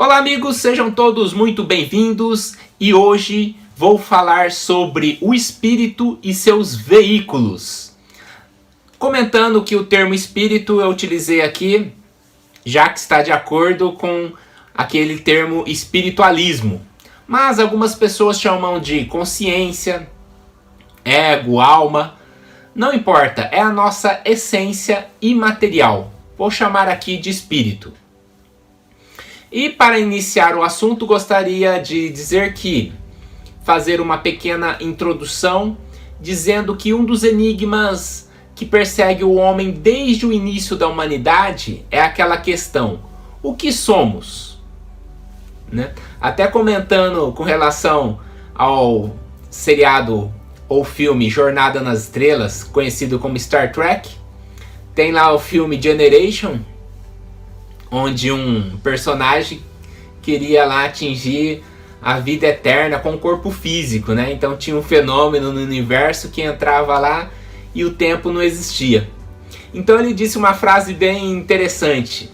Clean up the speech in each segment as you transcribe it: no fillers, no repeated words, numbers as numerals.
Olá amigos, sejam todos muito bem-vindos e hoje vou falar sobre o espírito e seus veículos. Comentando que o termo espírito eu utilizei aqui, já que está de acordo com aquele termo espiritualismo. Mas algumas pessoas chamam de consciência, ego, alma. Não importa, é a nossa essência imaterial. Vou chamar aqui de espírito. E para iniciar o assunto, gostaria de dizer que fazer uma pequena introdução, dizendo que um dos enigmas que persegue o homem desde o início da humanidade é aquela questão: o que somos? Né? Até comentando com relação ao seriado ou filme Jornada nas Estrelas, conhecido como Star Trek, tem lá o filme Generation, onde um personagem queria lá atingir a vida eterna com o corpo físico, né? Então tinha um fenômeno no universo que entrava lá e o tempo não existia. Então ele disse uma frase bem interessante.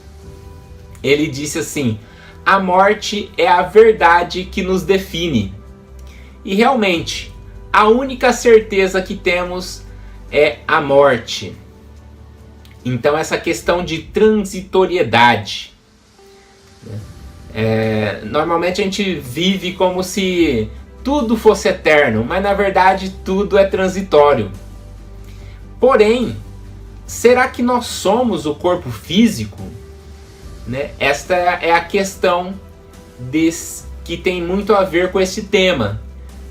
Ele disse assim: a morte é a verdade que nos define. E realmente, a única certeza que temos é a morte. Então essa questão de transitoriedade. Normalmente a gente vive como se tudo fosse eterno, mas na verdade tudo é transitório. Porém, será que nós somos o corpo físico? Né? Esta é a questão que tem muito a ver com esse tema.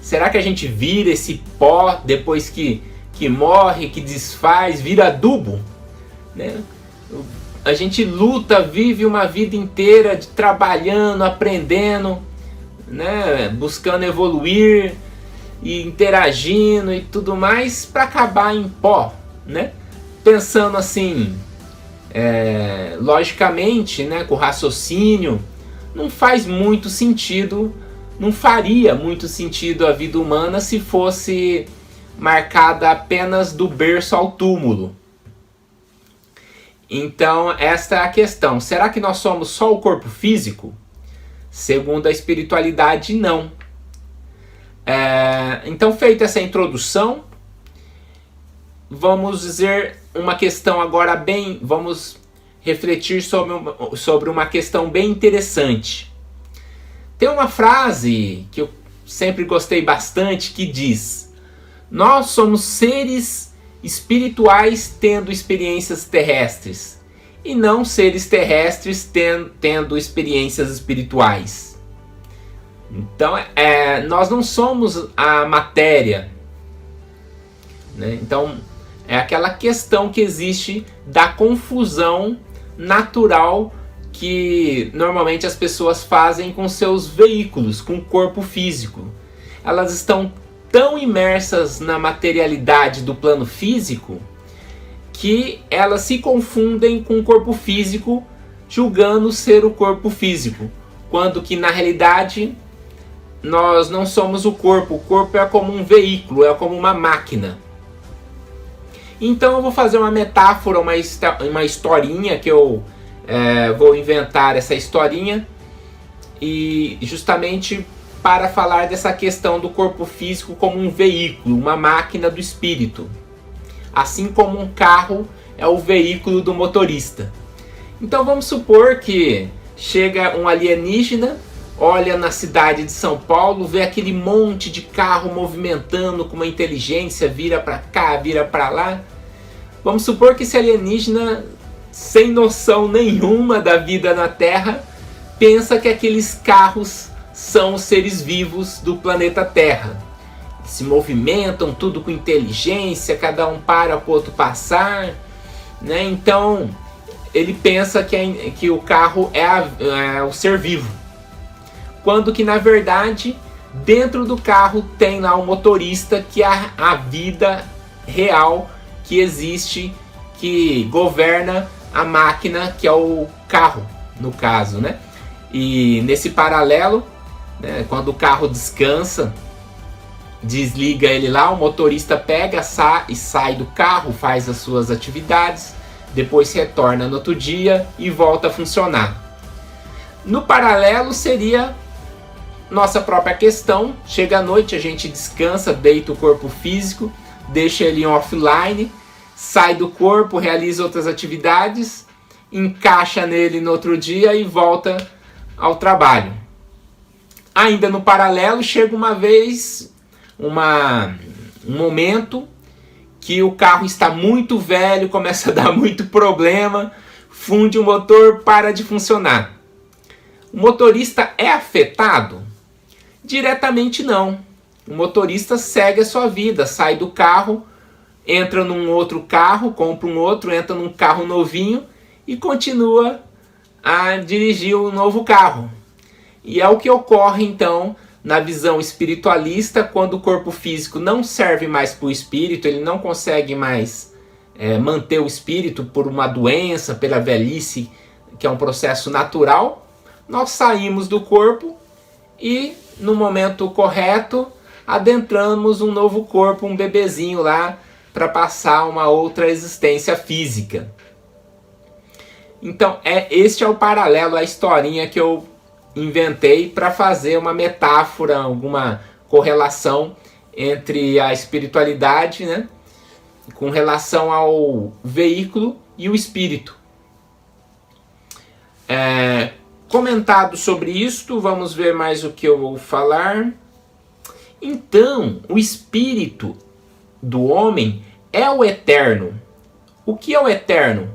Será que a gente vira esse pó depois que morre, que desfaz, vira adubo? Né? A gente luta, vive uma vida inteira trabalhando, aprendendo, né? Buscando evoluir e interagindo e tudo mais para acabar em pó, né? Pensando assim, logicamente, né? Com raciocínio, não faz muito sentido, não faria muito sentido a vida humana se fosse marcada apenas do berço ao túmulo. Então, esta é a questão. Será que nós somos só o corpo físico? Segundo a espiritualidade, não. Então, feita essa introdução, vamos dizer uma questão agora vamos refletir sobre uma questão bem interessante. Tem uma frase que eu sempre gostei bastante que diz: nós somos seres espirituais tendo experiências terrestres e não seres terrestres tendo experiências espirituais. Então nós não somos a matéria, né? Então é aquela questão que existe da confusão natural que normalmente as pessoas fazem com seus veículos, com o corpo físico. Elas estão tão imersas na materialidade do plano físico que elas se confundem com o corpo físico, julgando ser o corpo físico, quando que na realidade nós não somos o corpo é como um veículo, é como uma máquina. Então eu vou fazer uma metáfora, uma historinha que eu vou inventar essa historinha, e justamente para falar dessa questão do corpo físico como um veículo, uma máquina do espírito. Assim como um carro é o veículo do motorista. Então vamos supor que chega um alienígena, olha na cidade de São Paulo, vê aquele monte de carro movimentando com uma inteligência, vira para cá, vira para lá. Vamos supor que esse alienígena, sem noção nenhuma da vida na Terra, pensa que aqueles carros são os seres vivos do planeta Terra. Se movimentam, tudo com inteligência, cada um para o outro passar, né? Então ele pensa que o carro é o ser vivo. Quando que na verdade dentro do carro tem lá um motorista, que é a vida real que existe, que governa a máquina, que é o carro, no caso, né? E nesse paralelo, né, quando o carro descansa, desliga ele lá, o motorista pega, sai do carro, faz as suas atividades, depois retorna no outro dia e volta a funcionar. No paralelo seria nossa própria questão. Chega à noite, a gente descansa, deita o corpo físico, deixa ele em offline, sai do corpo, realiza outras atividades, encaixa nele no outro dia e volta ao trabalho. Ainda no paralelo, chega uma vez, um momento que o carro está muito velho, começa a dar muito problema, funde o motor, para de funcionar. O motorista é afetado? Diretamente não. O motorista segue a sua vida, sai do carro, entra num outro carro, compra um outro, entra num carro novinho e continua a dirigir um novo carro. E é o que ocorre então na visão espiritualista, quando o corpo físico não serve mais para o espírito, ele não consegue mais manter o espírito por uma doença, pela velhice, que é um processo natural. Nós saímos do corpo e no momento correto adentramos um novo corpo, um bebezinho lá, para passar uma outra existência física. Então este é o paralelo, a historinha que eu inventei para fazer uma metáfora, alguma correlação entre a espiritualidade, né, com relação ao veículo e o espírito. Comentado sobre isto, vamos ver mais o que eu vou falar. Então, o espírito do homem é o eterno. O que é o eterno?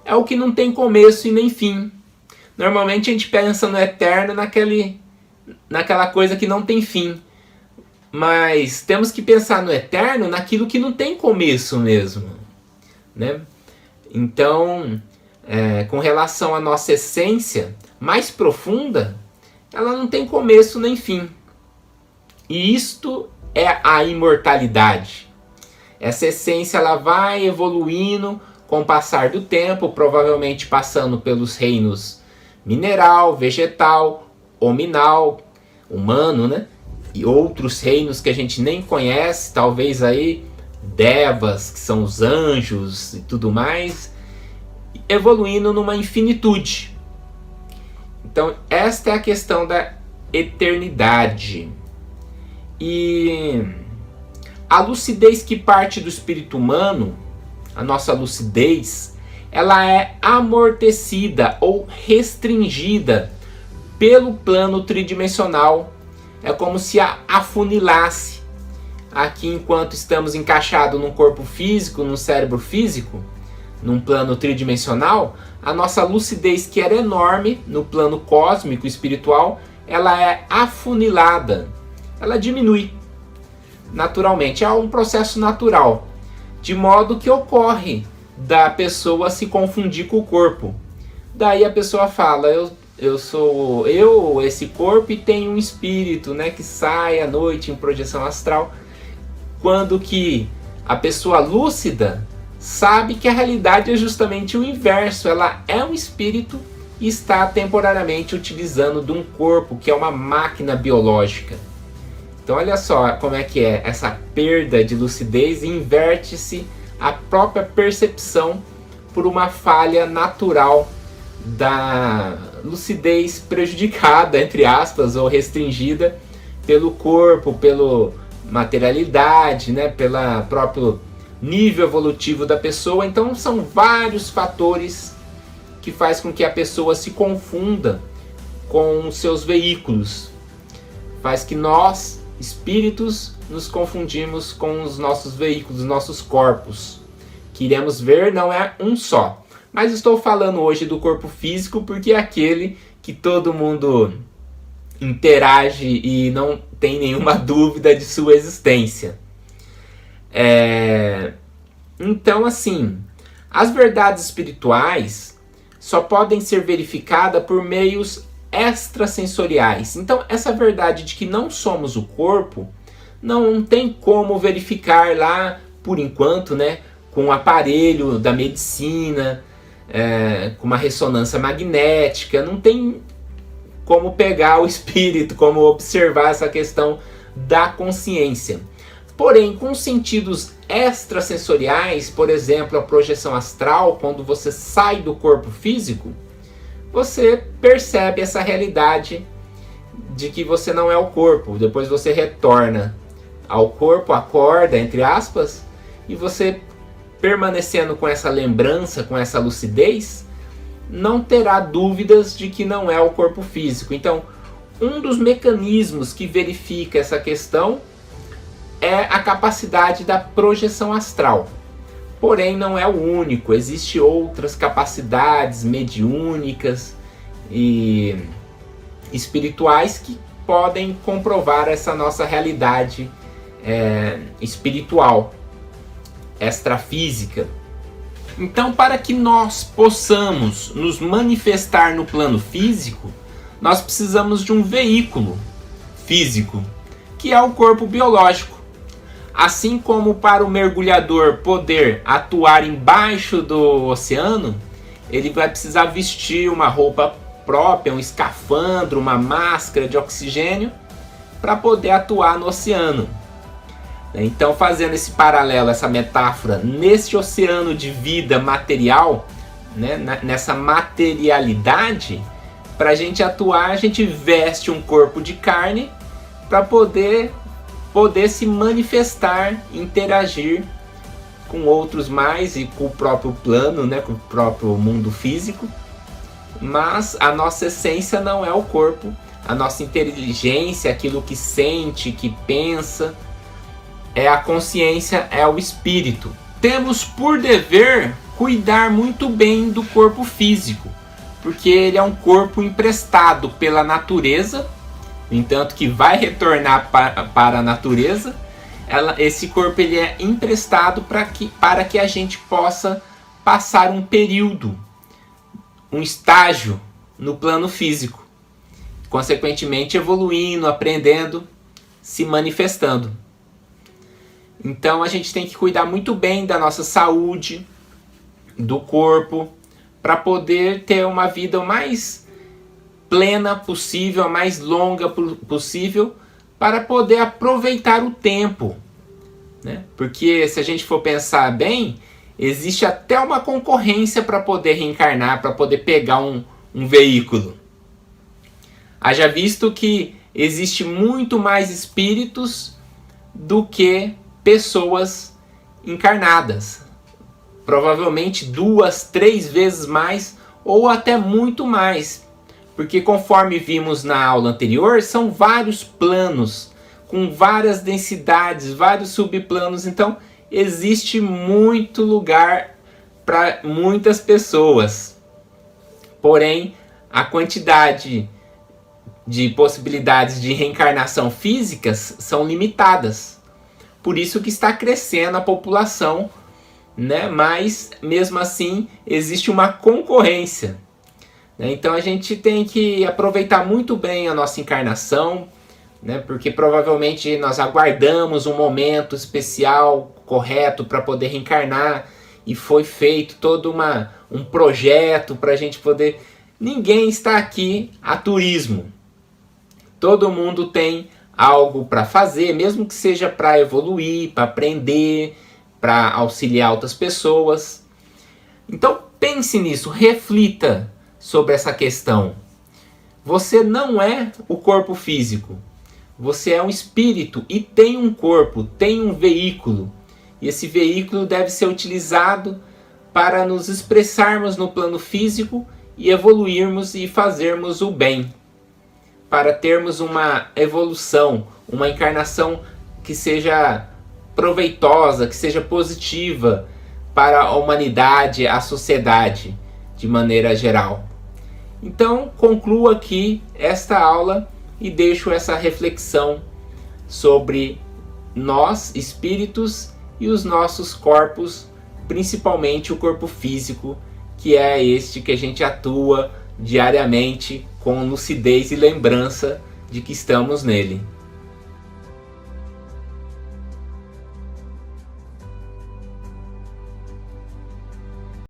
É o que não tem começo e nem fim. Normalmente a gente pensa no eterno naquela coisa que não tem fim. Mas temos que pensar no eterno naquilo que não tem começo mesmo, né? Então, com relação à nossa essência mais profunda, ela não tem começo nem fim. E isto é a imortalidade. Essa essência ela vai evoluindo com o passar do tempo, provavelmente passando pelos reinos mineral, vegetal, hominal, humano, né? E outros reinos que a gente nem conhece, talvez aí devas, que são os anjos e tudo mais, evoluindo numa infinitude. Então esta é a questão da eternidade. E a lucidez que parte do espírito humano, a nossa lucidez, ela é amortecida ou restringida pelo plano tridimensional. É como se afunilasse. Aqui, enquanto estamos encaixados num corpo físico, num cérebro físico, num plano tridimensional, a nossa lucidez, que era enorme no plano cósmico espiritual, ela é afunilada. Ela diminui naturalmente. É um processo natural. De modo que ocorre da pessoa se confundir com o corpo. Daí a pessoa fala, eu sou esse corpo, e tenho um espírito, né, que sai à noite em projeção astral. Quando que a pessoa lúcida sabe que a realidade é justamente o inverso. Ela é um espírito e está temporariamente utilizando de um corpo que é uma máquina biológica. Então olha só como é que é essa perda de lucidez, e inverte-se a própria percepção por uma falha natural da lucidez prejudicada, entre aspas, ou restringida pelo corpo, pela materialidade, né, pelo próprio nível evolutivo da pessoa. Então são vários fatores que faz com que a pessoa se confunda com os seus veículos. Faz que nós, espíritos, nos confundimos com os nossos veículos, os nossos corpos. Que iremos ver não é um só. Mas estou falando hoje do corpo físico porque é aquele que todo mundo interage e não tem nenhuma dúvida de sua existência. Então, assim, as verdades espirituais só podem ser verificadas por meios extrasensoriais. Então, essa verdade de que não somos o corpo, não tem como verificar lá, por enquanto, né, com o aparelho da medicina, com uma ressonância magnética. Não tem como pegar o espírito, como observar essa questão da consciência. Porém, com sentidos extrasensoriais, por exemplo, a projeção astral, quando você sai do corpo físico, você percebe essa realidade de que você não é o corpo. Depois você retorna ao corpo, acorda, entre aspas, e você, permanecendo com essa lembrança, com essa lucidez, não terá dúvidas de que não é o corpo físico. Então, um dos mecanismos que verifica essa questão é a capacidade da projeção astral. Porém, não é o único. Existem outras capacidades mediúnicas e espirituais que podem comprovar essa nossa realidade espiritual, extrafísica. Então, para que nós possamos nos manifestar no plano físico, nós precisamos de um veículo físico, que é o corpo biológico. Assim como para o mergulhador poder atuar embaixo do oceano, ele vai precisar vestir uma roupa própria, um escafandro, uma máscara de oxigênio, para poder atuar no oceano. Então, fazendo esse paralelo, essa metáfora, nesse oceano de vida material, né, nessa materialidade, para a gente atuar, a gente veste um corpo de carne para poder se manifestar, interagir com outros mais e com o próprio plano, né, com o próprio mundo físico. Mas a nossa essência não é o corpo, a nossa inteligência, aquilo que sente, que pensa, é a consciência, é o espírito. Temos por dever cuidar muito bem do corpo físico, porque ele é um corpo emprestado pela natureza, no entanto que vai retornar para a natureza. Esse corpo ele é emprestado para que a gente possa passar um período, um estágio no plano físico, consequentemente evoluindo, aprendendo, se manifestando. Então a gente tem que cuidar muito bem da nossa saúde, do corpo, para poder ter uma vida o mais plena possível, a mais longa possível, para poder aproveitar o tempo, né? Porque se a gente for pensar bem, existe até uma concorrência para poder reencarnar, para poder pegar um veículo. Haja visto que existe muito mais espíritos do que pessoas encarnadas. Provavelmente 2, 3 vezes mais, ou até muito mais. Porque conforme vimos na aula anterior, são vários planos, com várias densidades, vários subplanos. Então, existe muito lugar para muitas pessoas. Porém, a quantidade de possibilidades de reencarnação físicas são limitadas. Por isso que está crescendo a população, né? Mas, mesmo assim, existe uma concorrência. Então, a gente tem que aproveitar muito bem a nossa encarnação, né? Porque provavelmente nós aguardamos um momento especial, correto, para poder reencarnar. E foi feito todo um projeto para a gente poder... Ninguém está aqui a turismo. Todo mundo tem algo para fazer, mesmo que seja para evoluir, para aprender, para auxiliar outras pessoas. Então pense nisso, reflita sobre essa questão. Você não é o corpo físico, você é um espírito e tem um corpo, tem um veículo. E esse veículo deve ser utilizado para nos expressarmos no plano físico e evoluirmos e fazermos o bem, para termos uma evolução, uma encarnação que seja proveitosa, que seja positiva para a humanidade, a sociedade, de maneira geral. Então, concluo aqui esta aula e deixo essa reflexão sobre nós, espíritos, e os nossos corpos, principalmente o corpo físico, que é este que a gente atua diariamente com lucidez e lembrança de que estamos nele.